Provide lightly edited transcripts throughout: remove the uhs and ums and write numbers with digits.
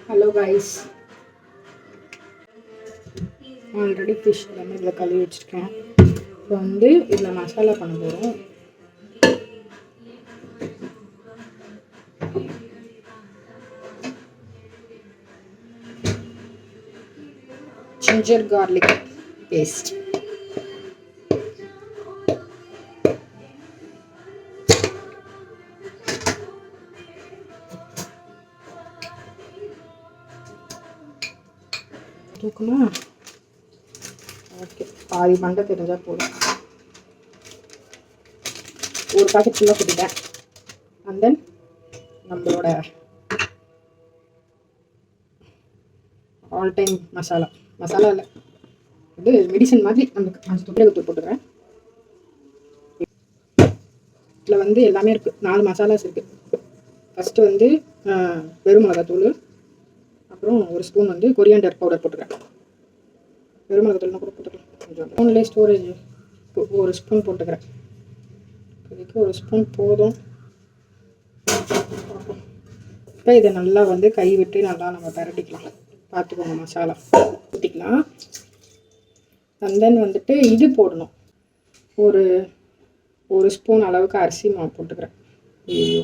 Hello guys, already fish எல்லாமே இதில் கழுவி வச்சுருக்கேன். இப்போ வந்து இதில் மசாலா பண்ண போகிறோம். ஜிஞ்சர் கார்லிக் பேஸ்ட், தூக்கமா ஓகே, பாதி மண்டை தெரிஞ்சால் போதும். ஒரு பாக்கெட் ஃபுல்லாக கொடுத்தேன். அண்ட் தென் நம்மளோட ஆல் டைம் மசாலா இல்லை, இது மெடிசன் மாதிரி நமக்கு கொஞ்சம் துப்பிரகத்தூள் போட்டுக்கிறேன். இதில் வந்து எல்லாமே இருக்குது, 4 மசாலாஸ் இருக்குது. ஃபஸ்ட்டு வந்து வெறும் மிளகாத்தூள், அப்புறம் ஒரு ஸ்பூன் வந்து கொரியாண்டர் பவுடர் போட்டுக்கிறேன். வெறும் மிளகாத்தூள்னா கூட போட்டுக்கலாம். கொஞ்சம் ஃபோன்லேயே ஸ்டோரேஜ் ஒரு ஸ்பூன் போட்டுக்கிறேன். இதுக்கு ஒரு ஸ்பூன் போதும். இப்போ இதை நல்லா வந்து கை விட்டு நல்லா நம்ம பரட்டிக்கலாம். பார்த்துக்கோங்க, மசாலா ஊற்றிக்கலாம். அண்ட் தென் வந்துட்டு இது போடணும். ஒரு ஸ்பூன் அளவுக்கு அரிசி மாவு போட்டுக்கிறேன். ஐயோ,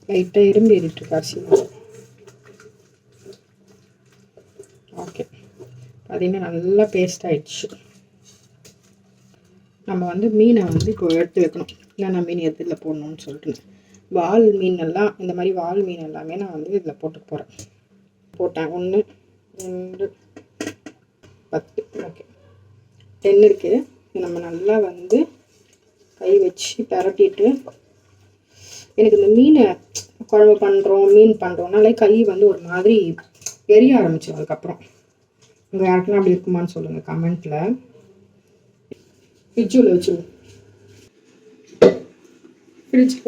லைட்டாக இரும்பு ஏறிட்டுருக்கு அரிசி மாவு. ஓகே, பார்த்தீங்கன்னா நல்லா பேஸ்ட் ஆகிடுச்சு. நம்ம வந்து மீனை வந்து இப்போ எடுத்து வைக்கணும். இல்லைன்னா மீன் எதில் போடணும்னு சொல்லிட்டு வால் மீன் எல்லாம், இந்த மாதிரி வால் மீன் எல்லாமே நான் வந்து இதில் போட்டுக்க போகிறேன். போட்டேன் 1 2 10, ஓகே 10 இருக்குது. நம்ம நல்லா வந்து கை வச்சு பரட்டிட்டு, எனக்கு இந்த மீனை குழம்பு பண்ணுறோம், மீன் பண்ணுறோம்னாலே கை வந்து ஒரு மாதிரி எரிய ஆரம்பிச்சிடும். அதுக்கப்புறம் உங்கள் யாருக்குன்னா அப்படி இருக்குமான்னு சொல்லுங்கள் கமெண்ட்டில். ஃப்ரிட்ஜில்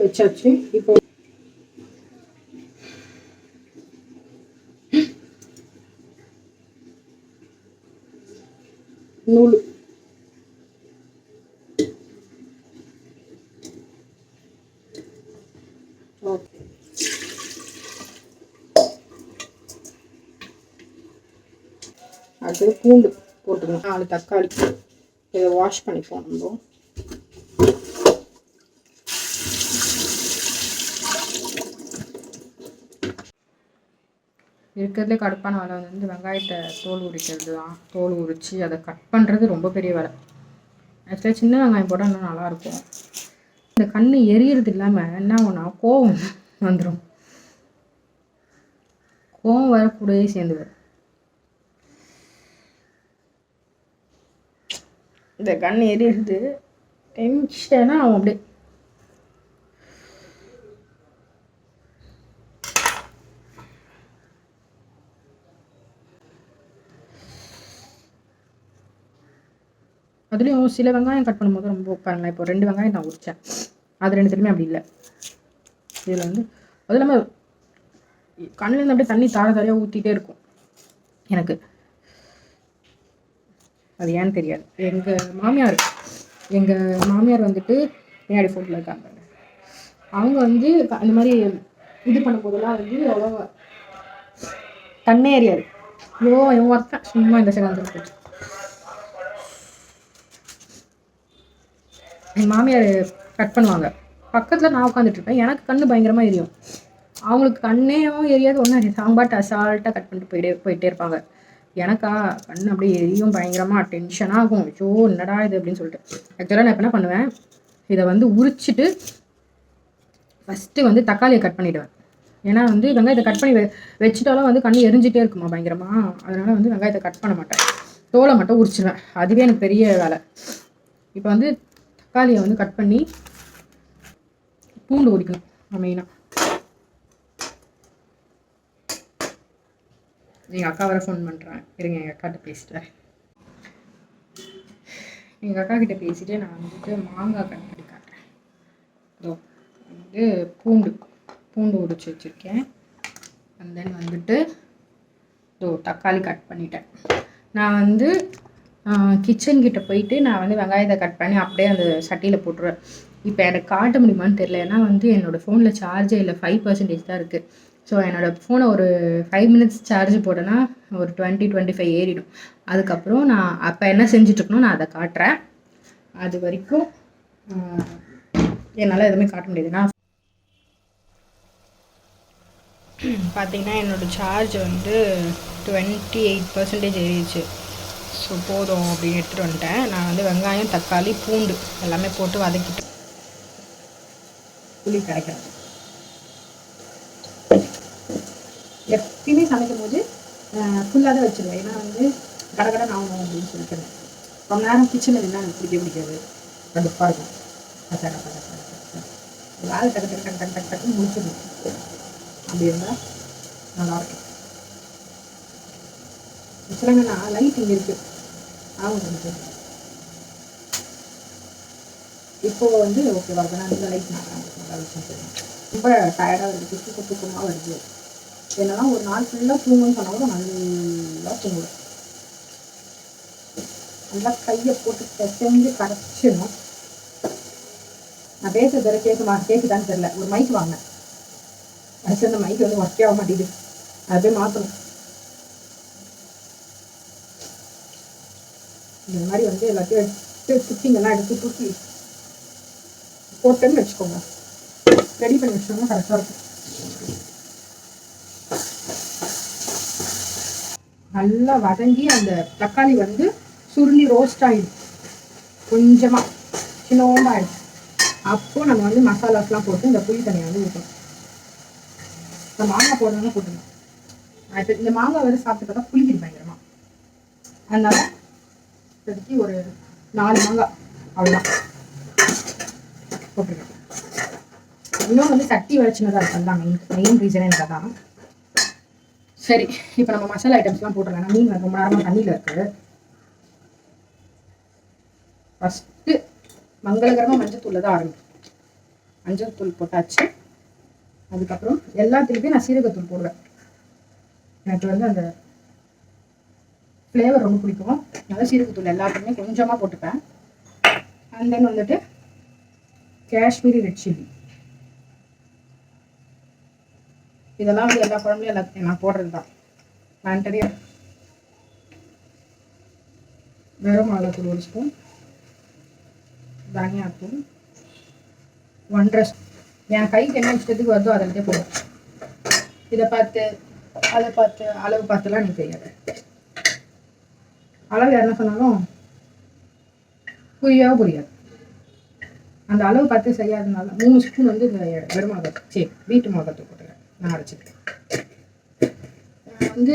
வச்சாச்சு. இப்போ நூல் ஓகே, அது பூண்டு போட்டுக்கணும். 4 தக்காளி, இதை வாஷ் பண்ணிப்போம். நம்ம இருக்கிறதுலே கடுப்பான வேலை வந்து வெங்காயத்தை தோல் உரிக்கிறது தான். தோல் உரித்து அதை கட் பண்ணுறது ரொம்ப பெரிய வேலை. ஆக்சுவலாக சின்ன வெங்காயம் போட்டால் இன்னும் நல்லாயிருக்கும். இந்த கண் எரியறது இல்லாமல் என்ன ஒன்றா கோவம் வந்துடும். கோவம் வரக்கூடவே சேர்ந்து வரும். இந்த கண் எரியுது, டென்ஷனாக ஆகும் அப்படியே. அதுலேயும் சில வெங்காயம் கட் பண்ணும்போது ரொம்ப பாருங்களேன். இப்போ 2 வெங்காயம் நான் உரித்தேன், அது 2 அப்படியே இல்லை. இதில் வந்து அது இல்லாமல் கண்ணிலேருந்து அப்படியே தண்ணி தாரையாக ஊற்றிட்டே இருக்கும் எனக்கு. அது ஏன்னு தெரியாது. எங்கள் மாமியார் வந்துட்டு பின்னாடி ஃபோட்டில் இருக்காங்க. அவங்க வந்து அந்த மாதிரி இது பண்ணும்போதெல்லாம் வந்து அவ்வளோ கண்ணே எரியாது. இவன் ஒருத்தன் சும்மா இந்த சைடு வந்துட்டு. எங்கள் மாமியார் கட் பண்ணுவாங்க, பக்கத்தில் நான் உட்காந்துட்ருப்பேன். எனக்கு கண் பயங்கரமாக எரியும், அவங்களுக்கு கண்ணேயும் எரியாது, ஒன்றும் எரியாது. அவங்க பாட்டு அசால்ட்டாக கட் பண்ணிட்டு போயிட்டே இருப்பாங்க. எனக்கா கண் அப்படியே எரியும், பயங்கரமாக டென்ஷனாக ஆகும். ஐயோ என்னடா இது அப்படின்னு சொல்லிட்டு. ஆக்சுவலாக நான் என்ன பண்ணுவேன், இதை வந்து உரிச்சிட்டு ஃபஸ்ட்டு வந்து தக்காளியை கட் பண்ணிவிடுவேன். ஏன்னா வந்து வெங்காயத்தை கட் பண்ணி வச்சுட்டாலும் வந்து கண் எரிஞ்சிட்டே இருக்குமா பயங்கரமாக. அதனால் வந்து வெங்காயத்தை கட் பண்ண மாட்டேன், தோலை மட்டும் உரிச்சிடுவேன். அதுவே எனக்கு பெரிய வேலை. இப்போ வந்து தக்காளியை வந்து கட் பண்ணி பூண்டு உரிக்கணும் மெயினாக. எங்கள் அக்கா வர ஃபோன் பண்ணுறேன், இருங்க எங்கள் அக்காட்ட பேசிட்டேன். எங்கள் அக்கா கிட்டே பேசிவிட்டு நான் வந்துட்டு மாங்காய் கட் பண்ணி காட்டுறேன். இதோ வந்து பூண்டு உரிச்சு வச்சுருக்கேன். அண்ட் தென் வந்துட்டு இதோ தக்காளி கட் பண்ணிட்டேன். நான் வந்து கிச்சன்கிட்ட போயிட்டு நான் வந்து வெங்காயத்தை கட் பண்ணி அப்படியே அந்த சட்டியில் போட்டுருவேன். இப்போ எனக்கு காட்ட முடியுமான்னு தெரியல, ஏன்னா வந்து என்னோடய ஃபோனில் சார்ஜே இல்லை, 5% தான் இருக்குது. ஸோ என்னோடய ஃபோனை ஒரு 5 மினிட்ஸ் சார்ஜ் போட்டேன்னா ஒரு 20-25 ஏறிடும். அதுக்கப்புறம் நான் அப்போ என்ன செஞ்சுட்ருக்கணும் நான் அதை காட்டுறேன். அது வரைக்கும் என்னால் எதுவுமே காட்ட முடியாது. நான் பார்த்தீங்கன்னா என்னோடய சார்ஜ் வந்து 28% ஏறிடுச்சு. ஸோ போதும் அப்படின்னு எடுத்துகிட்டு வந்துட்டேன். நான் வந்து வெங்காயம், தக்காளி, பூண்டு எல்லாமே போட்டு வதக்கிட்டு புளி கரைக்கிறேன். எப்பயுமே சமைக்கும் போது ஃபுல்லாக தான் வச்சுருவேன். ஏன்னா வந்து கடகடன் ஆகணும் அப்படின்னு சொல்லிட்டு ரொம்ப நேரம் கிச்சனில் இருந்தால் எனக்கு பிடிக்காது. கடுப்பாக இருக்கும். வேலை டக்கு முடிச்சிடணும். அப்படி இருந்தால் நல்லாயிருக்கும். சொல்லுங்கன்னா லைட் இங்கே இருக்குது. ஆகும் இப்போது வந்து ஓகேவா இருக்கும். நான் இந்த லைட் நல்லா வச்சுருக்கேன். ரொம்ப டயர்டாக வருது, தூக்கமாக வருது. என்னன்னா ஒரு நாள் ஃபுல்லாக தூங்குன்னு சொன்னாலும் நல்லா தூங்குவேன். நல்லா கையை போட்டு செஞ்சு கரைச்சிடணும். நான் பேசுறது கேட்குதான்னு தெரியல. ஒரு மைக் வாங்கினேன். வச்சு அந்த மைக் வந்து ஒர்க்கே ஆக மாட்டேங்குது. அதை போய் மாற்றணும். இந்த மாதிரி வந்து எல்லாத்தையும் எடுத்து குட்டிங்கெல்லாம் எடுத்து தூக்கி போட்டேன்னு வச்சுக்கோங்க. ரெடி பண்ணி வச்சோம்னா கரெக்டாக இருக்கும். நல்லா வதங்கி அந்த தக்காளி வந்து சுருளி ரோஸ்ட் ஆகிடும். கொஞ்சமாக சின்னோண்டாகிடும். அப்போது நம்ம வந்து மசாலாஸ்லாம் போட்டு இந்த புளி தண்ணியை வந்து ஊற்றணும். இந்த மாங்காய் போடுறதுனா போட்டுக்கணும். இப்போ இந்த மாங்காய் வந்து சாப்பிட்டு பார்த்தா புளிக்குது பயங்கரமாக. அதனால இப்போதைக்கு ஒரு 4 மாங்காய் அவ்வளோதான் போட்டுருக்கேன். இன்னும் வந்து சட்டி வரைச்சினதாக இருக்கும் தான் மெயின் ரீசனே எனக்கு தான். சரி, இப்போ நம்ம மசாலா ஐட்டம்ஸ்லாம் போட்டுருக்கேன். மீன் ரொம்ப நேரமாக தண்ணியில் இருக்குது. ஃபஸ்ட்டு மங்களகரமாக மஞ்சத்தூளில் தான் ஆரம்பிக்கும். மஞ்சள் தூள் போட்டாச்சு. அதுக்கப்புறம் எல்லாத்துலேயுமே நான் சீரகத்தூள் போடுவேன். எனக்கு வந்து அந்த ஃப்ளேவர் ரொம்ப பிடிக்கும். நல்லா சீரகத்தூள் எல்லாத்துக்குமே கொஞ்சமாக போட்டுப்பேன். அண்ட் தென் வந்துட்டு காஷ்மீரி ரெட் சில்லி. இதெல்லாம் வந்து எல்லா குழம்புலையும் எல்லாத்தையும் நான் போடுறது தான். நான் தெரியும். வெறும் மிளகாத்தூள் 1 ஸ்பூன், தனியாத்தூள் 1.5 ஸ்பூன். என் கைக்கு என்ன இஷ்டத்துக்கு வருதோ அதில் போடுவேன். இதை பார்த்து அதை பார்த்து அளவு பார்த்துலாம் எனக்கு தெரியாது. அளவு யாருன்னா சொன்னாலும் புரியாது. அந்த அளவு பார்த்து செய்யாதனால 3 ஸ்பூன் வந்து இந்த வெறும் மிளகாத்தூள் வீட்டு மிளகாத்தூள் போட்டுக்கிறேன். நான் அரைச்சிக்கிறேன். வந்து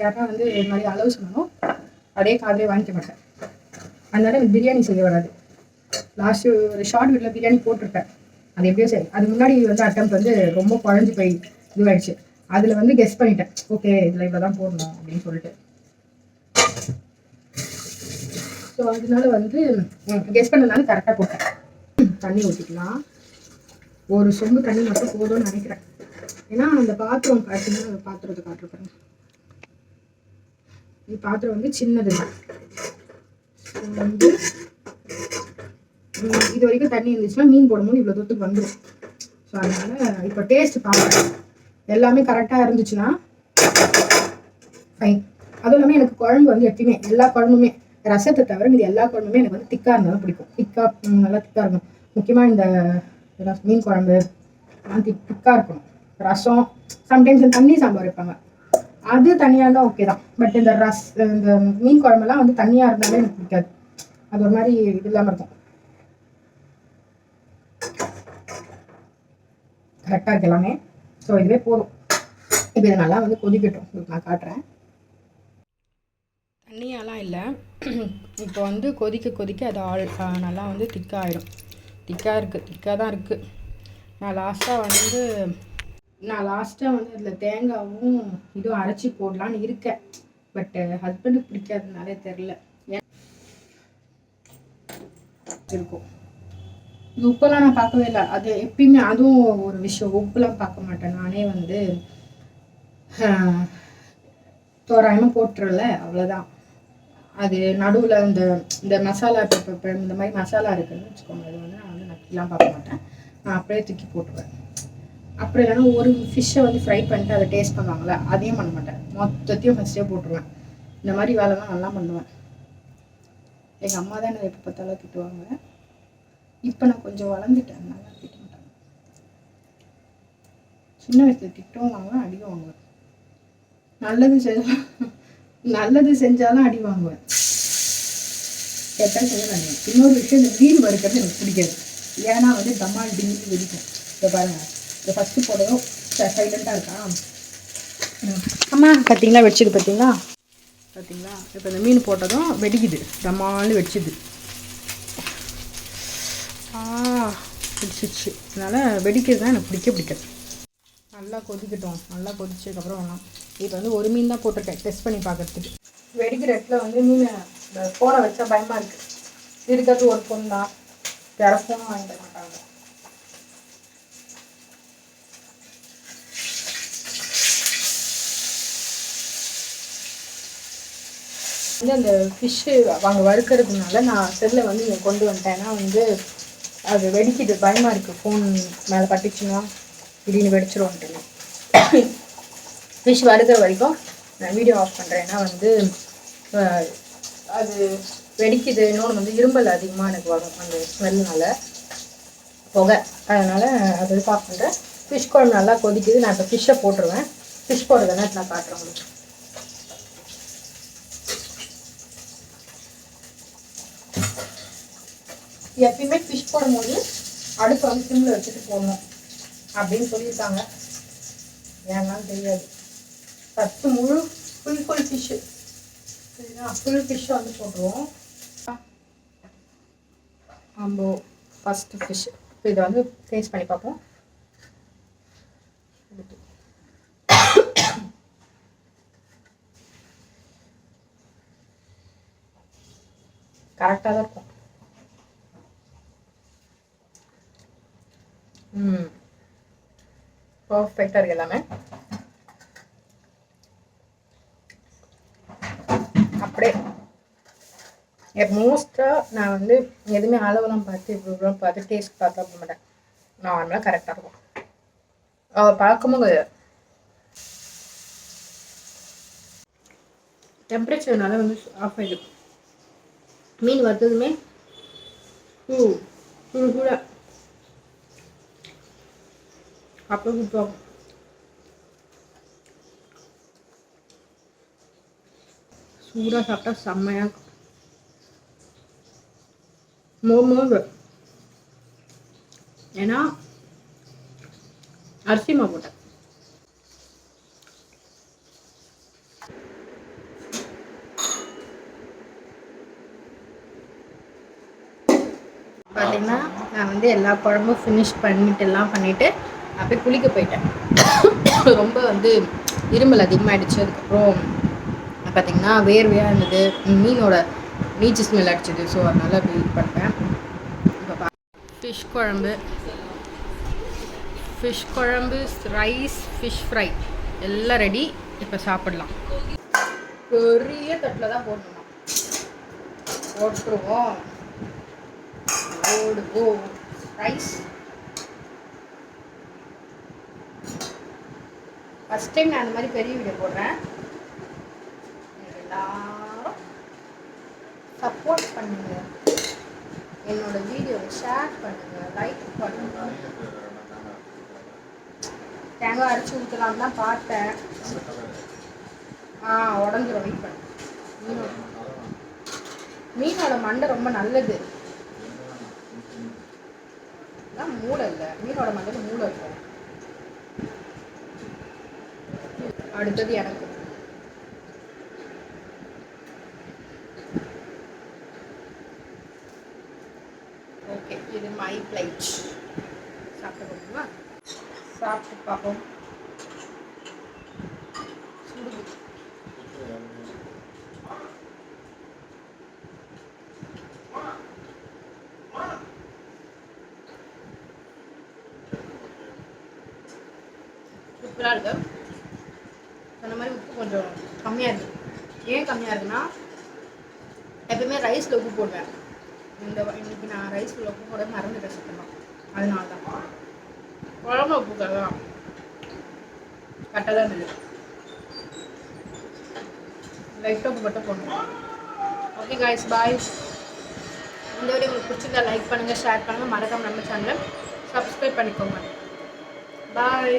யாருன்னா வந்து இது மாதிரி அளவு சொன்னாலும் அதே காதிலே வாங்கிக்க மாட்டேன். அதனால பிரியாணி செய்ய வராது. லாஸ்ட்டு ஒரு ஷார்ட் வீட்டில் பிரியாணி போட்டிருப்பேன். அது எப்படியோ சரி. அது முன்னாடி வந்து அட்டெம்ப்ட் வந்து ரொம்ப குழஞ்சி போய் இதுவாகிடுச்சு. அதில் வந்து கெஸ் பண்ணிட்டேன். ஓகே இதில் இவ்வளோ தான் போடணும் அப்படின்னு சொல்லிட்டு. ஸோ அதனால வந்து கெஸ் பண்ணதுனால கரெக்டாக போட்டேன். தண்ணி ஊற்றிக்கலாம். ஒரு சொம்பு தண்ணி மட்டும் போதும்னு நினைக்கிறேன். ஏன்னா அந்த பாத்திரம் பார்த்தீங்கன்னா பாத்திரத்தை காட்டுறேன். இந்த பாத்திரம் வந்து சின்னது வந்து இது வரைக்கும் தண்ணி இருந்துச்சுன்னா மீன் போடும்போது இவ்வளோ தூரத்துக்கு வந்துடும். ஸோ அதனால் இப்போ டேஸ்ட் பார்ப்பேன். எல்லாமே கரெக்டாக இருந்துச்சுன்னா ஃபைன். அதுவும் இல்லாமல் எனக்கு குழம்பு வந்து எப்பயுமே எல்லா குழம்புமே ரசத்தை தவிர இது எல்லா குழம்புமே எனக்கு வந்து திக்காக இருந்தாலும் பிடிக்கும். நல்லா திக்காக இருக்கணும். முக்கியமாக இந்த மீன் குழம்பு திக்காக இருக்கணும். ரசம் சம்டைம்ஸ் தண்ணி சாம்பார் வைப்பாங்க, அது தனியாக இருந்தால் ஓகே தான். பட் இந்த இந்த மீன் குழம்புலாம் வந்து தண்ணியாக இருந்தாலே எனக்கு பிடிக்காது. அது ஒரு மாதிரி இது இல்லாமல் இருக்கும். கரெக்டாக இருக்கு எல்லாமே. ஸோ இதுவே போதும். இப்போ இதை நல்லா வந்து கொதிக்கட்டும். உங்களுக்கு நான் காட்டுறேன். தண்ணியாலாம் இல்லை. இப்போ வந்து கொதிக்க அது நல்லா வந்து திக்காக ஆகிடும். திக்காக தான் இருக்குது. நான் லாஸ்ட்டாக வந்து அதில் தேங்காவும் இதுவும் அரைச்சி போடலான்னு இருக்கேன். பட் ஹஸ்பண்டுக்கு பிடிக்காததுனாலே தெரில இருக்கும். இது உப்பெல்லாம் நான் பார்க்கவே இல்லை. அது எப்பயுமே அதுவும் ஒரு விஷயம். உப்புலாம் பார்க்க மாட்டேன். நானே வந்து தோராயமாக போட்டுறல, அவ்வளோதான். அது நடுவில் இந்த மசாலா இந்த மாதிரி மசாலா இருக்குதுன்னு வச்சுக்கோங்க. அது வந்து நான் வந்து நக்கிலாம் பார்க்க மாட்டேன். நான் அப்படியே தூக்கி போட்டுருவேன். அப்புறம் இல்லைன்னா ஒரு ஃபிஷ்ஷை வந்து ஃப்ரை பண்ணிட்டு அதை டேஸ்ட் பண்ணுவாங்களே, அதையும் பண்ண மாட்டேன். மொத்தத்தையும் ஃபஸ்ட்டே போட்டுருவேன். இந்த மாதிரி வேலைலாம் நல்லா பண்ணுவேன். எங்கள் அம்மா தான் என்னை எப்போ பார்த்தாலும் திட்டுவாங்க. இப்போ நான் கொஞ்சம் வளர்ந்துட்டேன், நல்லா திட்ட மாட்டாங்க. சின்ன வயசில் திட்டவும் வாங்குவேன், அடியும் வாங்குவேன். நல்லது செஞ்சாலும் அடி வாங்குவேன், கெட்டால் செய்யலாம். இன்னொரு விஷயம், இந்த மீன் வறுக்கிறது எனக்கு பிடிக்காது. ஏன்னா வந்து தமால் டிங்கி வெடிக்கும். இப்போ பாருங்கள், இப்போ ஃபஸ்ட்டு போட்டதும் சைலண்ட்டாக இருக்கா. அம்மா பார்த்தீங்களா, வெடிச்சது பார்த்தீங்களா? இப்போ இந்த மீன் போட்டதும் வெடிக்குது, தமால்னு வெடிச்சுது. வெடிச்சிச்சு. அதனால் வெடிக்கிறது தான் எனக்கு பிடிக்காது. நல்லா கொதிக்கட்டும். நல்லா கொதிச்சதுக்கப்புறம் வேணாம். இப்போ வந்து ஒரு மீன் தான் போட்டிருக்கேன் டெஸ்ட் பண்ணி பார்க்குறதுக்கு. வெடிக்கிற இடத்துல வந்து மீன் இந்த ஃபோனை வச்சா பயமாக இருக்குது. இருக்கிறது ஒரு ஃபோன் தான், வேறு ஃபோனும் வாங்கிட மாட்டாங்க. வந்து அந்த ஃபிஷ்ஷு அவங்க வறுக்கிறதுனால நான் செல்லை வந்து இங்கே கொண்டு வந்துட்டேன்னா வந்து அது வெடிக்குது, பயமாக இருக்குது. ஃபோன் மேலே பட்டுச்சுன்னா திடீர்னு வெடிச்சிருவோன்ட்டு ஃபிஷ் வறுக்கிற வரைக்கும் நான் வீடியோ ஆஃப் பண்ணுறேன். ஏன்னா வந்து அது வெடிக்குது. இன்னொன்று வந்து இரும்பல் அதிகமாக எனக்கு வரும் அந்த ஸ்மெல்லுனால, புகை. அதனால் அது ஆஃப் பண்ணுறேன். ஃபிஷ் குழம்பு நல்லா கொதிக்குது. நான் இப்போ ஃபிஷ்ஷை போட்டுருவேன். ஃபிஷ் போடுறதுனா நான் காட்டுறேன் உங்களுக்கு. எப்பயுமே ஃபிஷ் போடும்போது அடுப்பு வந்து சிம்மில் வச்சுட்டு போடணும் அப்படின்னு சொல்லியிருக்காங்க. ஏன்னாலும் தெரியாது. ஃபஸ்ட்டு ஃபுல் ஃபிஷ்ஷு சரிங்களா, ஃபுல் ஃபிஷ்ஷை வந்து போட்டுருவோம். நம்ம ஃபஸ்ட்டு ஃபிஷ் இப்போ இதை வந்து டேஸ்ட் பண்ணி பார்ப்போம். கரெக்டாக தான் இருக்கும். பர்ஃபெக்டாக இருக்குது எல்லாமே. அப்படியே மோஸ்ட்டாக நான் வந்து எதுவுமே அளவெல்லாம் பார்த்து இவ்வளோ பார்த்து டேஸ்ட் பார்த்தா போக மாட்டேன். நார்மலாக கரெக்டாக இருக்கும். பார்க்கவும் டெம்பரேச்சர்னால வந்து ஆஃப் ஆகிடும். மீன் வறுத்ததுமே கூட அப்போ கொடுப்போம். சூடாக சாப்பிட்டா செம்மையாக இருக்கும். மோமோது ஏன்னா அரிசி மாவு போட்டேன். பார்த்தீங்கன்னா நான் வந்து எல்லா குழம்பும் ஃபினிஷ் பண்ணிவிட்டு அப்படியே குளிக்க போயிட்டேன். ரொம்ப வந்து இருமல் அதிகமாகிடுச்சு. அதுக்கப்புறம் பார்த்திங்கன்னா வேர்வையாக இருந்தது, மீனோட நீச்சு ஸ்மெல் அடிச்சிது. ஸோ அதனால் அப்படி இது பண்ணேன். இப்போ ஃபிஷ் குழம்பு ரைஸ், ஃபிஷ் ஃப்ரை எல்லாம் ரெடி. இப்போ சாப்பிடலாம். பெரிய தட்டில் தான் போட்டுருவோம். ரைஸ். ஃபஸ்ட் டைம் நான் அந்த மாதிரி பெரிய வீடியோ போடுறேன். எல்லாரும் சப்போர்ட் பண்ணுங்க, என்னோட வீடியோவை ஷேர் பண்ணுங்க, லைக் பண்ணுங்க. தேங்காய் அரைச்சி ஊற்றலாம் தான் பார்த்தேன். உடஞ்சிரும். வெயிட் பண்ணு. மீனோட மண்டை ரொம்ப நல்லது. மூளை இல்லை, மீனோட மண்டையில் மூளை இருக்கும். அடுத்தது எனக்கு. ஓகே, இது மை பிளேட். சாப்பிட்டு போகுமா? சாப்பிட்டு பார்ப்போம். சூப்பராக இருக்கு. சொன்ன மாதிரி உப்பு கொஞ்சம் கம்மியாக இருக்குது. ஏன் கம்மியாக இருக்குன்னா, எப்பவுமே ரைஸில் உப்பு போடுவேன். இன்னைக்கு நான் ரைஸில் உப்பு போட மறந்துட்டேன் சுத்தமாக. அதனால தான் குழம்பு உப்பு தான் கரெக்டாக தான் இருக்குது. லைட்டாக உப்பு மட்டும் போடணும். ஓகே காய்ஸ், பாய். இந்த வீடியோ உங்களுக்கு பிடிச்சிருந்தா லைக் பண்ணுங்கள், ஷேர் பண்ணுங்கள், மறக்காம நம்ம சேனலை சப்ஸ்கிரைப் பண்ணிக்கோங்க. பாய்.